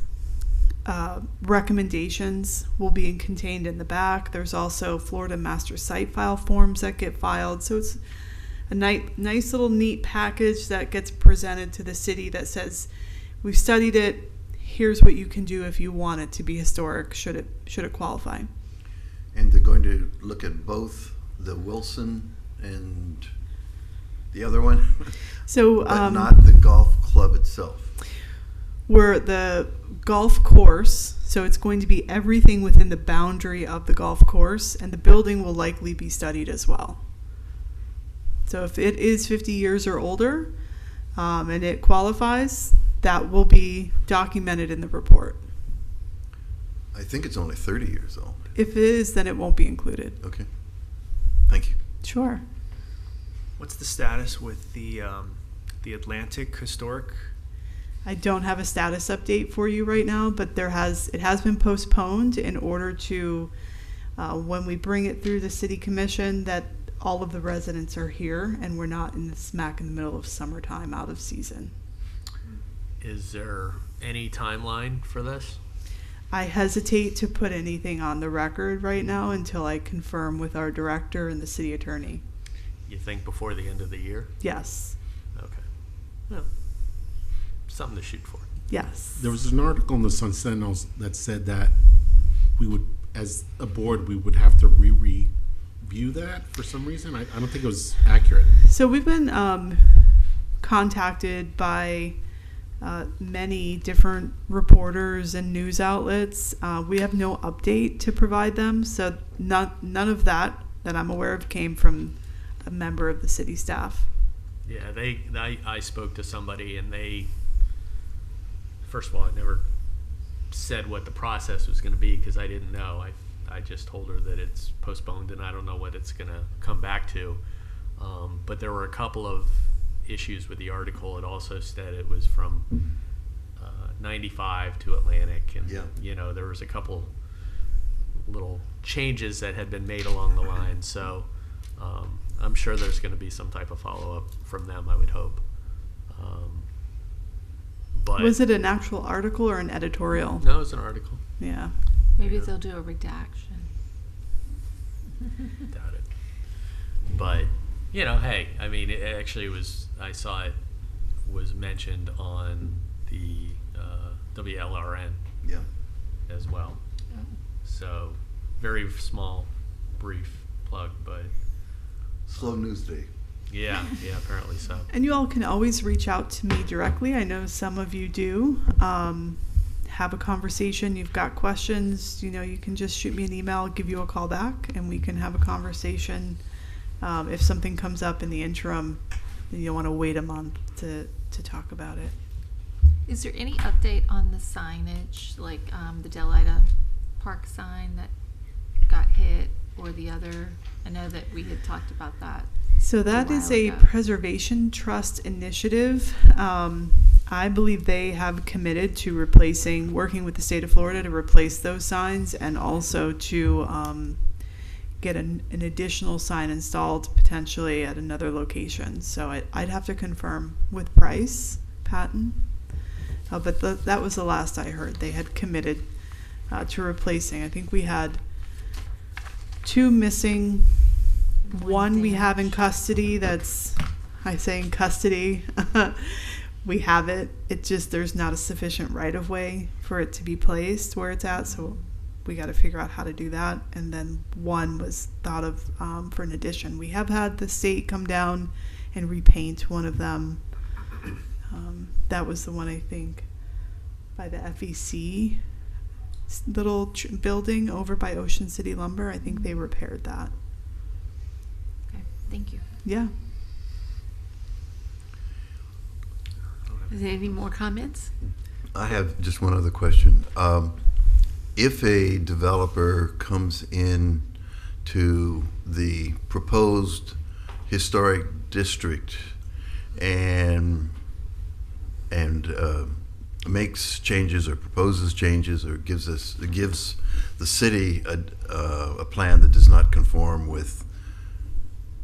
recommendations will be contained in the back. There's also Florida master site file forms that get filed. So it's a nice little neat package that gets presented to the city that says, we've studied it, here's what you can do if you want it to be historic, should it qualify. And they're going to look at both the Wilson and the other one, So but not the golf club itself. We're the golf course, so it's going to be everything within the boundary of the golf course, and the building will likely be studied as well. So if it is 50 years or older, and it qualifies, that will be documented in the report. I think it's only 30 years old. If it is, then it won't be included. Okay. Thank you. Sure. What's the status with the Atlantic Historic? I don't have a status update for you right now, but it has been postponed in order to, when we bring it through the city commission, that all of the residents are here and we're not in the smack in the middle of summertime out of season. Is there any timeline for this? I hesitate to put anything on the record right now until I confirm with our director and the city attorney. You think before the end of the year? Yes. Okay. Well, something to shoot for. Yes. There was an article in the Sun Sentinel that said that we would, as a board, we would have to review that for some reason. I don't think it was accurate. So we've been contacted by many different reporters and news outlets. We have no update to provide them, so none of that I'm aware of came from a member of the city staff. Yeah, I spoke to somebody and they, first of all, I never said what the process was going to be because I didn't know. I just told her that it's postponed and I don't know what it's going to come back to. But there were a couple of issues with the article. It also said it was from 95 to Atlantic, and you know, there was a couple little changes that had been made along the line. So I'm sure there's going to be some type of follow-up from them, I would hope. But Was it an actual article or an editorial? No, it's an article. Yeah. Maybe they'll do a redaction. Doubt it. But, you know, hey, I mean, it actually was, I saw it was mentioned on the WLRN as well. So, very small, brief plug, but... Slow news day. Yeah, apparently so. And you all can always reach out to me directly. I know some of you do. Have a conversation. You've got questions, you know, you can just shoot me an email, give you a call back, and we can have a conversation. If something comes up in the interim, then you'll want to wait a month to talk about it. Is there any update on the signage, like the Delita Park sign that got hit, or the other? I know that we had talked about that. So that is a ago. Preservation Trust initiative. I believe they have committed to working with the state of Florida to replace those signs, and also to get an additional sign installed potentially at another location. So I'd have to confirm with Price Patton, but that was the last I heard. They had committed to replacing. I think we had 2 missing. One we have in custody. I say in custody. We have it. It just, there's not a sufficient right of way for it to be placed where it's at. So we got to figure out how to do that. And then one was thought of for an addition. We have had the state come down and repaint one of them. That was the one, I think, by the FEC little building over by Ocean City Lumber. I think they repaired that. Okay, thank you. Yeah. Is there any more comments? I have just one other question. If a developer comes in to the proposed historic district and makes changes or proposes changes or gives the city a plan that does not conform with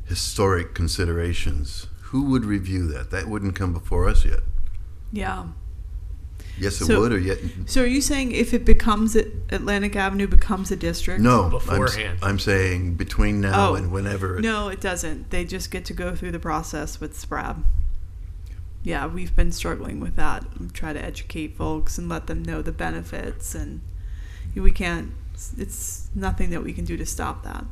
historic considerations, who would review that? That wouldn't come before us yet. Yeah. Yes, it So- would, or yet? So are you saying if it becomes, Atlantic Avenue becomes a district? No, Beforehand. I'm saying between now Oh. and whenever. No, it doesn't. They just get to go through the process with SPRAB. Yeah, we've been struggling with that. Try to educate folks and let them know the benefits, and we can't. It's nothing that we can do to stop that.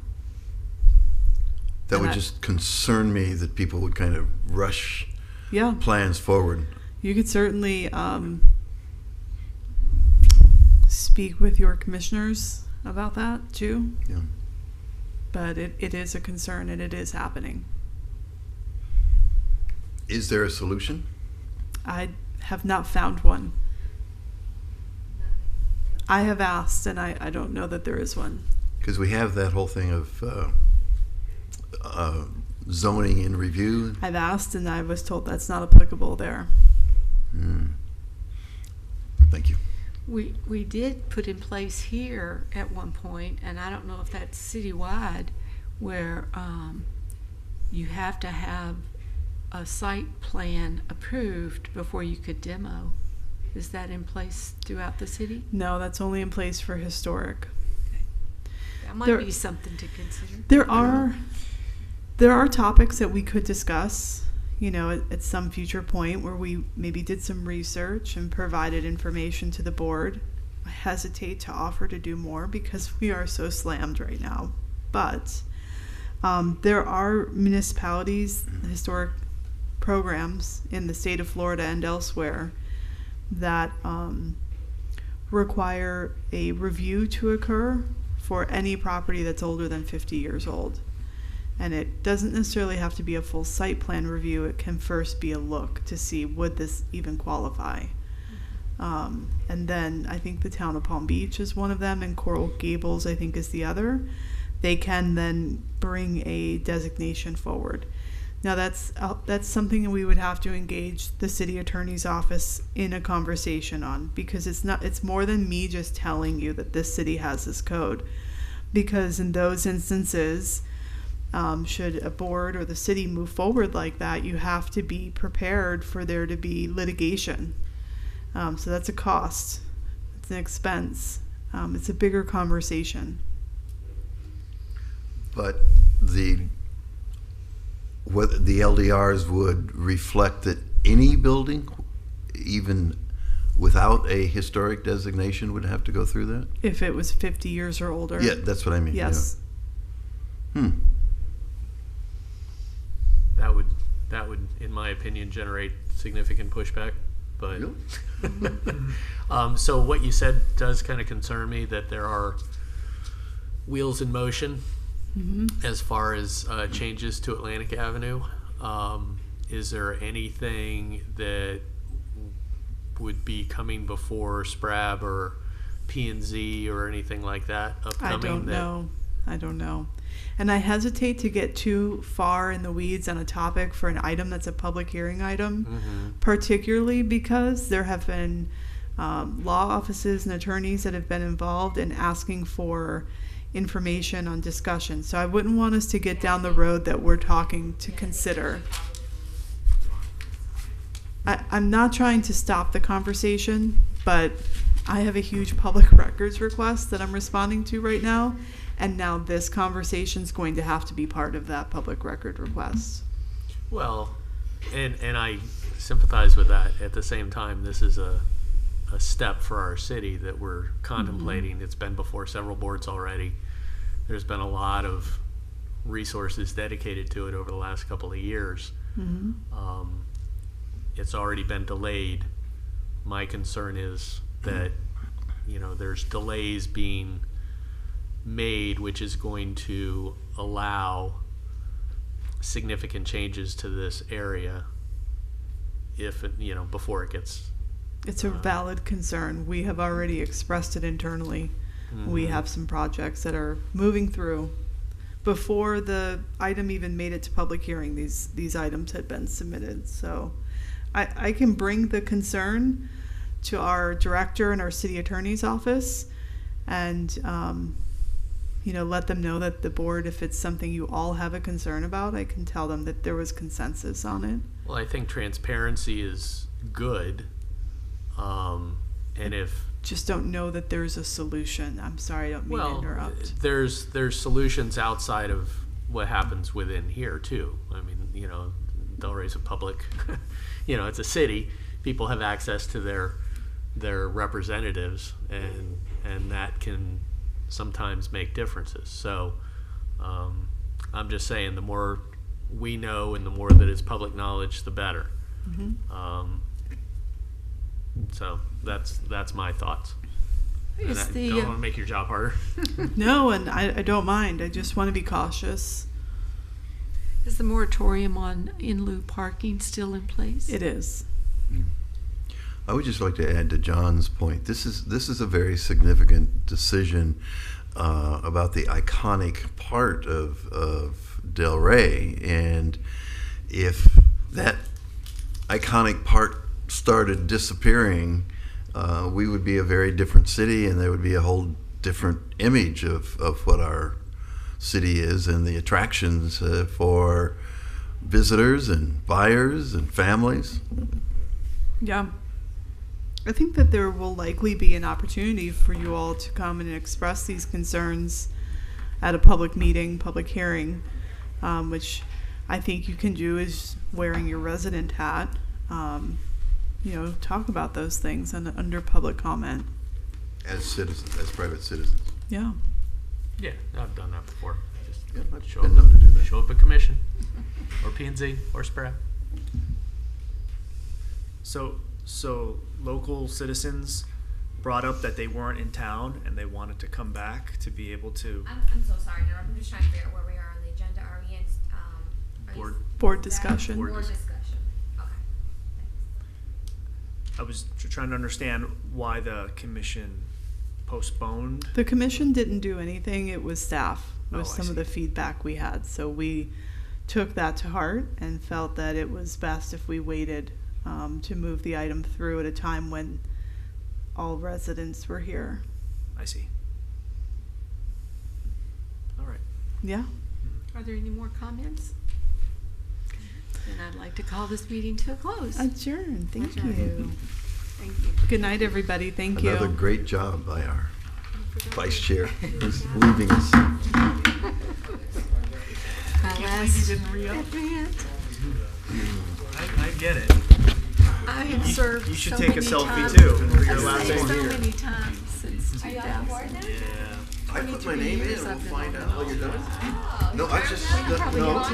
That and would I- just concern me that people would kind of rush Yeah, plans forward. you could certainly speak with your commissioners about that too. Yeah. But it is a concern, and it is happening. Is there a solution? I have not found one. I have asked, and I don't know that there is one. Because we have that whole thing of zoning in review. I've asked, and I was told that's not applicable there. Thank you. We did put in place here at one point, and I don't know if that's citywide, where you have to have a site plan approved before you could demo. Is that in place throughout the city? No, that's only in place for historic. That might There- be something to consider. There are topics that we could discuss, at some future point where we maybe did some research and provided information to the board. I hesitate to offer to do more because we are so slammed right now. But there are municipalities, historic programs in the state of Florida and elsewhere that require a review to occur for any property that's older than 50 years old. And it doesn't necessarily have to be a full site plan review. It can first be a look to see, would this even qualify? And then I think the town of Palm Beach is one of them, and Coral Gables I think is the other. They can then bring a designation forward. Now that's something that we would have to engage the city attorney's office in a conversation on, because it's more than me just telling you that this city has this code. Because in those instances, should a board or the city move forward like that, you have to be prepared for there to be litigation. So that's a cost. It's an expense. It's a bigger conversation. But the LDRs would reflect that any building, even without a historic designation, would have to go through that? If it was 50 years or older. Yeah, that's what I mean. Yes. Yeah. That would, in my opinion, generate significant pushback. But Really? so what you said does kind of concern me, that there are wheels in motion as far as changes to Atlantic Avenue. Is there anything that would be coming before SPRAB or P&Z or anything like that upcoming? I don't know. And I hesitate to get too far in the weeds on a topic for an item that's a public hearing item, particularly because there have been law offices and attorneys that have been involved in asking for information on discussion. So I wouldn't want us to get down the road that we're talking to consider. I'm not trying to stop the conversation, but I have a huge public records request that I'm responding to right now, and now this conversation is going to have to be part of that public record request. Well, and I sympathize with that. At the same time, this is a step for our city that we're contemplating. It's been before several boards already. There's been a lot of resources dedicated to it over the last couple of years. It's already been delayed. My concern is that there's delays being made, which is going to allow significant changes to this area if it, before it gets. It's a valid concern. We have already expressed it internally. We have some projects that are moving through. Before the item even made it to public hearing, these items had been submitted. So I can bring the concern to our director and our city attorney's office and let them know that the board, if it's something you all have a concern about, I can tell them that there was consensus on it. Well, I think transparency is good. And if Just don't know that there's a solution. I'm sorry, I don't mean to interrupt. there's solutions outside of what happens within here too. I mean, Delray's a public, it's a city. People have access to their representatives, and that can sometimes make differences. So I'm just saying, the more we know and the more that is public knowledge, the better. So that's my thoughts. And I don't want to make your job harder. No, and I don't mind. I just want to be cautious. Is the moratorium on in lieu parking still in place? It is. I would just like to add to John's point. This is a very significant decision about the iconic part of Delray, and if that iconic part started disappearing, we would be a very different city, and there would be a whole different image of what our city is and the attractions for visitors and buyers and families. Yeah. I think that there will likely be an opportunity for you all to come and express these concerns at a public meeting, public hearing, which I think you can do is wearing your resident hat. Talk about those things under public comment. As citizens, as private citizens. Yeah. Yeah, I've done that before. Just Yeah, I've show been known to do that. Show up at commission, or P&Z, or SPRAD. So local citizens brought up that they weren't in town and they wanted to come back to be able to. I'm so sorry, no, I'm just trying to figure out where we are on the agenda. Are we in, Board discussion. Board discussion, okay. I was trying to understand why the commission postponed. The commission didn't do anything. It was staff with I some see. of the feedback we had. So we took that to heart and felt that it was best if we waited to move the item through at a time when all residents were here. I see. All right. Yeah. Are there any more comments? Then I'd like to call this meeting to a close. Adjourn. Thank Adjourn. you. Thank you. Good night, everybody. Thank Another you. great job by our vice chair who's leaving us. Last didn't re-up. event. I get it. I have served You should so take a many selfie times. too for your I've last served one so here. many times since 2000. Yeah. I put my name in and we'll find out while you're done. No, I just, Probably no. not.